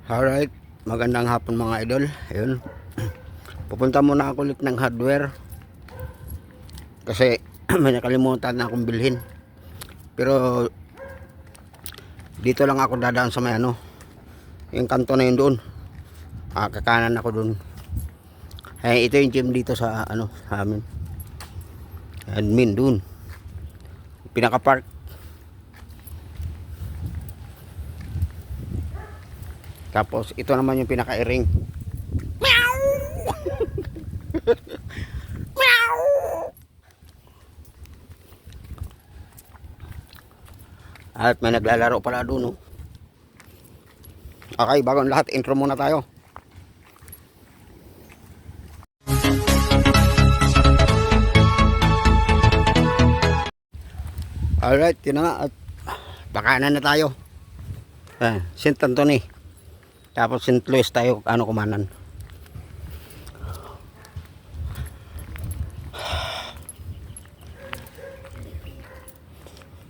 Alright, magandang hapon mga idol. Ayun. Pupunta muna ako ulit ng hardware. Kasi may nakalimutan na akong bilhin. Pero dito lang ako dadaan sa may yung kanto na yun doon. Kakanan ako doon. Ito yung gym dito sa sa amin. Admin doon. Pinaka-park. Tapos ito naman yung pinaka-iring. Meow! Meow! At may naglalaro pala doon, no? Okay, bago ang lahat, intro muna tayo. Alright, yun na nga. At bakanan na tayo. St. Anthony. Tapos St. Louis tayo, kumanan.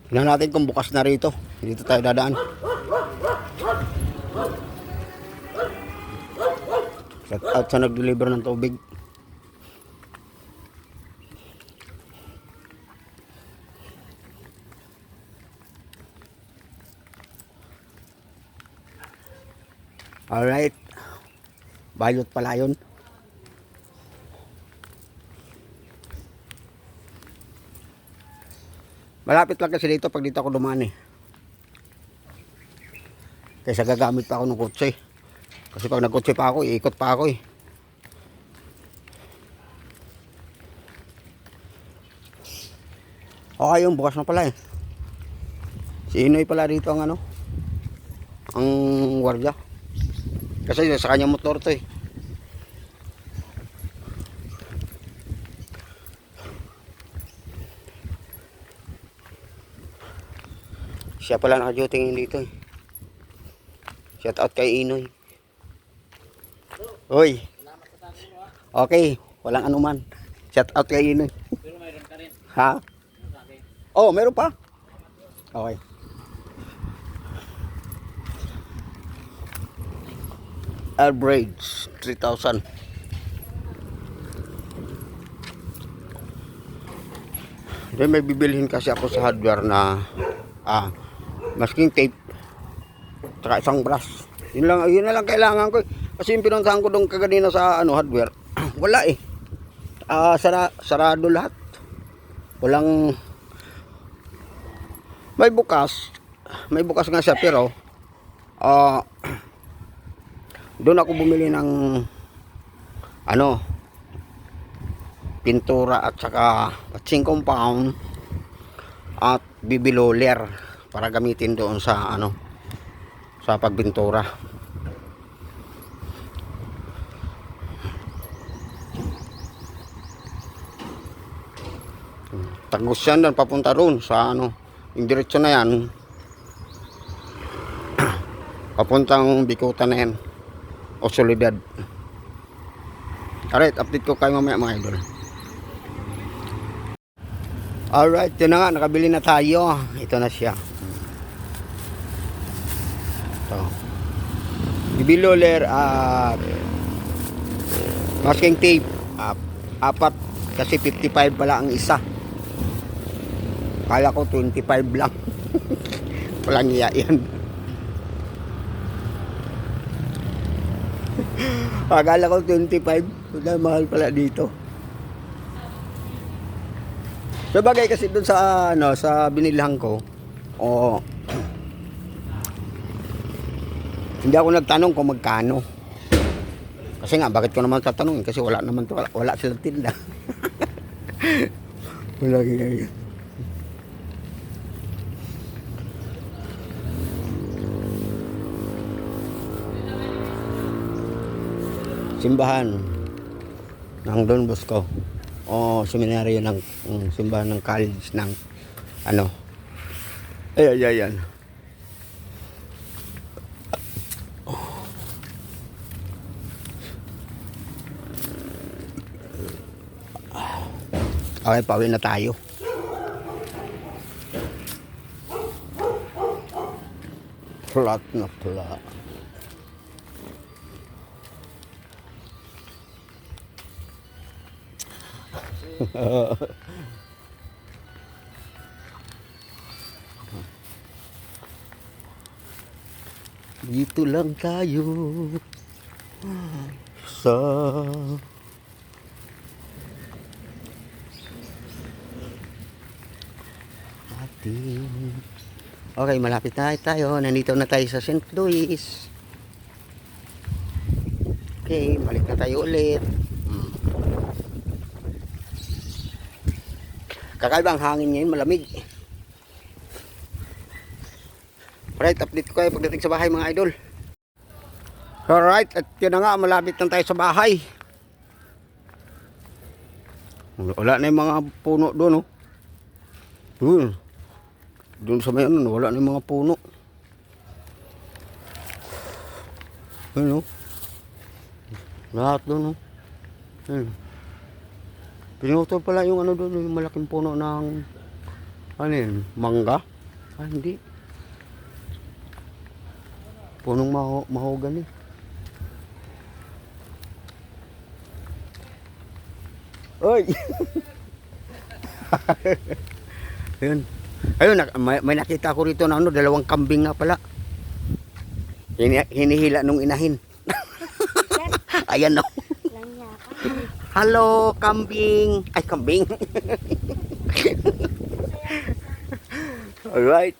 Tingnan natin kung bukas na rito. Dito tayo dadaan. Shout out sa nag-deliver ng tubig. Alright. Bayot pala yun. Malapit lang kasi dito pag dito ako dumaan eh. Kaysa gagamit pa ako ng kotse. Kasi pag nagkotse pa ako, iikot pa ako eh. Okay, yung bukas na pala eh. Si Inoy pala dito ang ang wardya. Kasi sa kanyang motor to eh. Siya pala naka-duty ngayon dito eh. Shout out kay Inoy. Hoy. Okay, walang anuman. Shout out kay Inoy. Pero mayroon ka rin. Ha? Oh, meron pa. Okay. Average 3,000. Then may bibilhin kasi ako sa hardware na masking tape saka isang brush. Yun na lang kailangan ko. Kasi yung pinuntahan ko doon kaganina sa hardware, wala eh. Sarado lahat. Walang may bukas nga siya pero doon ako bumili ng pintura at saka patching compound at bibiloler para gamitin doon sa sa pagbintura. Tagos yan doon papunta roon sa yung diretso na yan papuntang Bikutan na yan o Soledad. Alright, update ko kayo mamaya mga idol. Alright, yun na nga, nakabili na tayo. Ito na siya. Ito. Bibiloler at masking tape. Apat kasi 55 pala ang isa. Kala ko 25 lang. Walang iya yan. Akala ko 25. Mahal pala dito. So bagay kasi doon sa sa binilhan ko, hindi ako nagtanong kung magkano. Kasi nga bakit ko naman tatanungin kasi wala naman to, wala silang tinda. Wala ganyan. Simbahan ng Don Bosco o seminaryo ng simbahan ng college ng ayan. Okay, pauwi na tayo. Flat na flat. Dito lang tayo sa ating. Okay, malapit na tayo. Nandito na tayo sa St. Louis. Okay, balik na tayo ulit. Kakaiba ang hangin ngayon, malamig. Alright, update ko kayo pagdating sa bahay mga idol. Alright, at yun na nga, malapit na tayo sa bahay. Wala na yung mga puno doon, oh. Doon sa may ano, wala na yung mga puno. Ayun, oh. Lahat doon, oh. Ayun. Pinutol pala yung ano doon, yung malaking puno ng ano yun, mangga? Ah, hindi. Punong mahogany. Oy! Ayun. Ayun, may nakita ko rito na ano, dalawang kambing nga pala. Hinihila nung inahin. Ayan, no. Hello, kambing. Ay, kambing. Alright.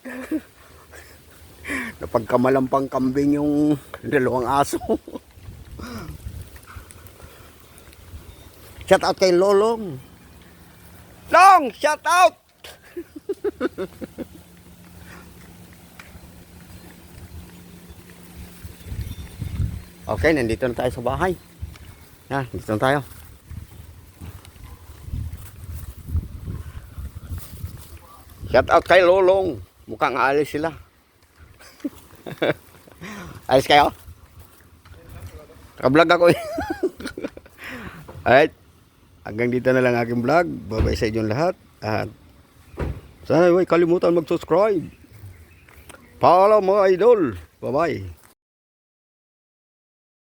Napagkamalampang kambing yung dalawang aso. Shout out kay Lolong. Long, shout out. Okay, nandito na tayo sa bahay. Dito na tayo. Shout out kay Lolong. Mukhang aalis sila. Alis kayo? Naka-vlog ako eh. Alright. Hanggang dito na lang aking vlog. Bye-bye sa inyong lahat. At sana huwag kalimutan mag-subscribe. Follow mga idol. Bye-bye.